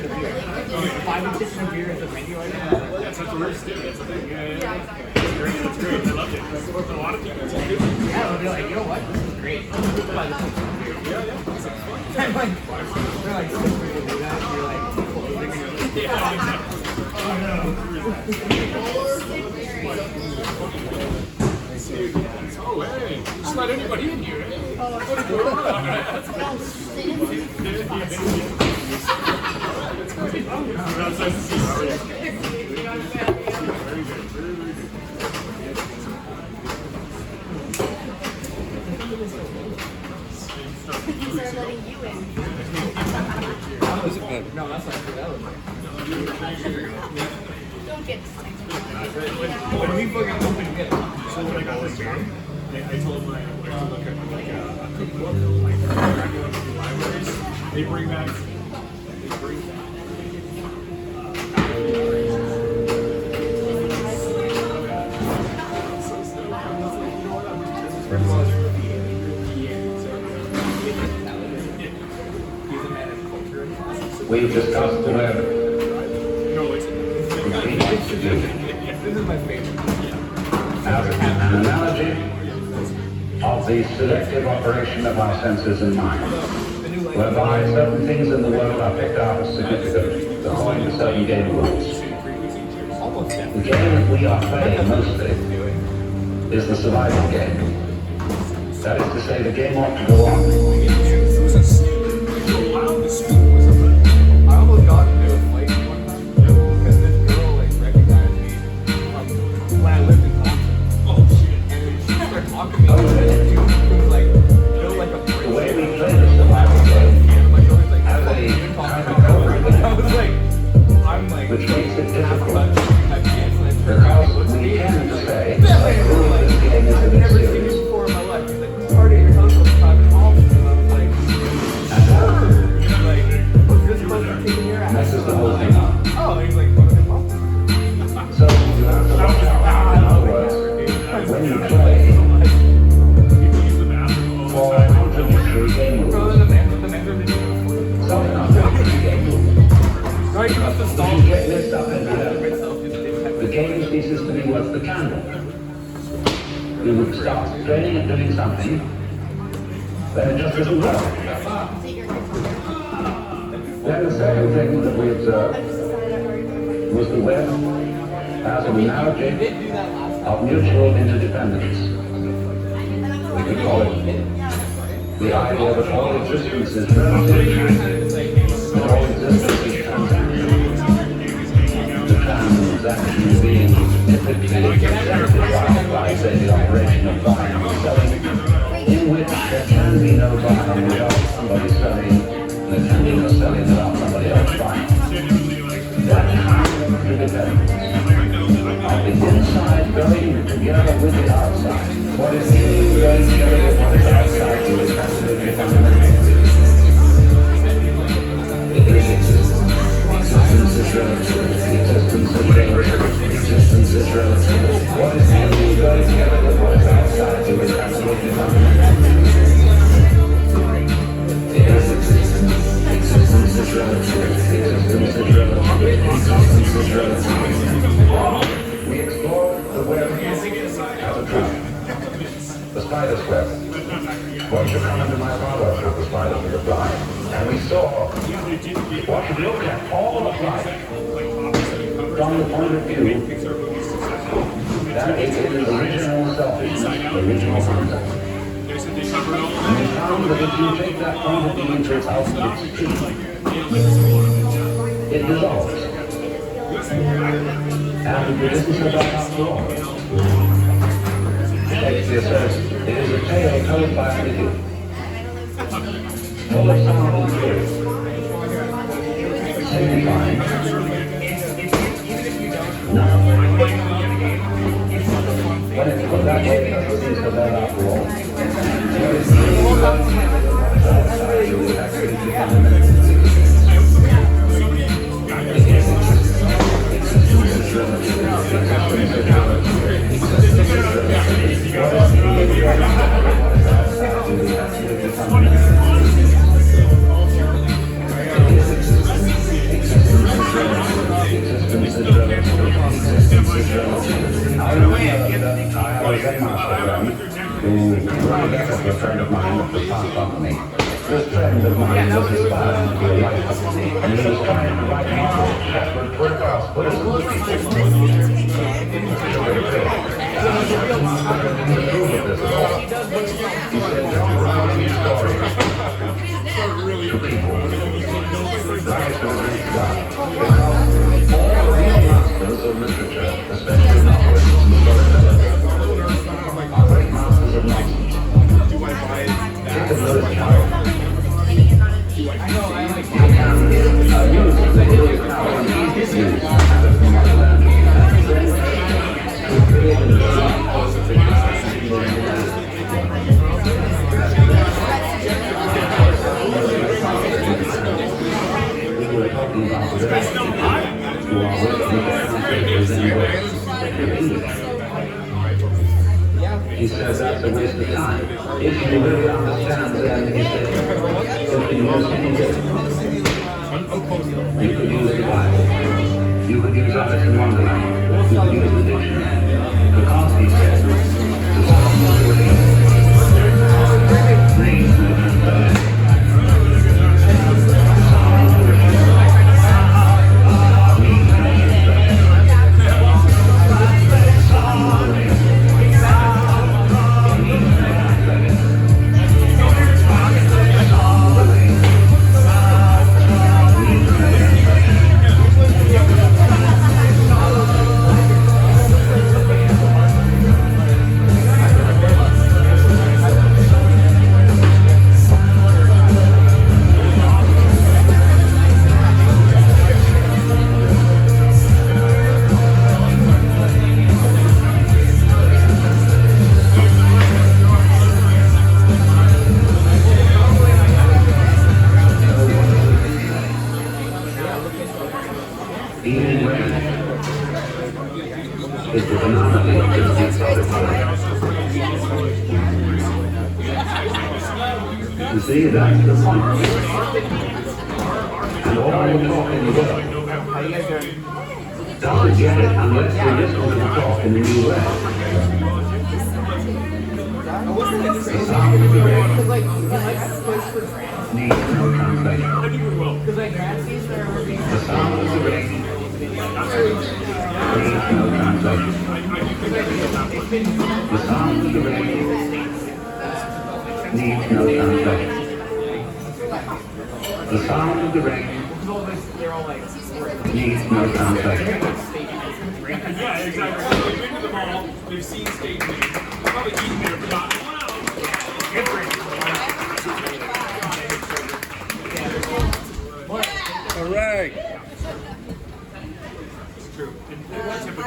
kitchen of beer. 5 kitchen of beer at the menu right now. That's what we're doing. That's the thing. Yeah. It's great. It's great. I loved it. That's what a lot of people do. Yeah, they'll be like, you know what? This is great. Buy the kitchen of beer. Yeah. I'm like, they're like, so free to do that. And you're like, closing. Yeah, exactly. Oh, hey. Just let anybody in here, eh? What are you doing? That's nice to see you. Very good. Very good. They're letting you in. No, that's not true. That was Don't get excited. when we fucking opened it. So when I got this job, I told my wife to look at like a cookbook, like I go into the libraries, they bring back We've discussed the web. no, it's To do. This is my favorite. As an analogy of the selective operation of our senses and mind, whereby certain things in the world are picked out as significant according to certain game rules. The game that we are playing mostly is the survival game. That is to say, the game ought to go on. I almost got into a fight one time because this girl like recognized me from when I lived in Compton. Oh shit! And she started talking to me. And she was like, built like a The bracelet. way we play the survival game And my brother's like, has "Oh, a you didn't talk kind of about cover it." with I was like, I'm like, which makes it half difficult. cut, I can't, and I turned around and looked Because at we me. tend to say, And like, they were oh, like, this game I've isn't never as seen you serious. before in my life. He's like, Marty, your husband's private office. And I was like, And that like, was this supposed to be kicking your ass? messes the whole thing up. Oh, he's like, what the fuck? So you have to watch out. In other words, when you play people use the bathroom all for the time. contradictory game Bro, rules, the man didn't do it. something on contradictory game rules, Right, you must have stalled you get mixed up in the myself. the game ceases to be worth the candle. You would start training and doing something, then it just doesn't work. Then the second thing that we observed was the web as an analogy of mutual interdependence. We could call it the idea that all existence is relative, that all existence is transaction. The transaction being typically exemplified by, say, the operation of buying and selling, in which there can be no buying without somebody selling, and there can be no selling without somebody else buying. That kind of interdependence of the inside going together with the outside. What is in you going together with what is outside you is absolutely fundamental. It is existence. Existence is relative. Existence is relative. Existence is relative. What is in you going together with what is outside you is absolutely fundamental. It is existence. Existence is relative. Existence is relative. Existence is relative. We explore the web as a trap. The spider's web. What should come into my parlor through the spider to the fly? And we saw what should look at all of life from the point of view that it is original selfishness, original concept. And we found that if you take that point of view into its ultimate extreme, it dissolves. And this is about after all. Shakespeare says, it is a tale told by an idiot, full of sound and fury, signifying nothing. When it's put that way, it doesn't seem so bad after all. What is really outside you is actually the fundamental existence. Existence is relative. Existence is relative. Existence is relative. What is really outside you is absolutely fundamental. existence is relative. I remember that I had a Zen master friend who ran a with a friend of mine that was passed on to me. This friend of mine was inspired to be a writer, and he was trying to write reports that would put across what is good people. To prove it this at all, he said that writing stories to people rise to a great God. Because all real masters of literature, especially novelists and storytellers, are great masters of nonsense. Take a little child. You can use the little power and easy to use habit from motherland. To create a design we were talking about today who are working with English. He says that's a waste of time. If you really understand then he said, you can use anything. You could use the Bible. You could use Alice in Wonderland. You could use the dictionary. Because he said, the song of the rain brings no translation. Is the phenomenon of this You see, that's the point. And all the talk in the world doesn't get it unless we listen to the talk in a new way. The sound of the rain needs no translation. The sound of the rain needs no translation. The sound of the rain needs no translation. The sound of the rain needs no translation. Yeah, exactly. They've been to the mall, they've seen stage names, probably eaten there, but not, wow. All right.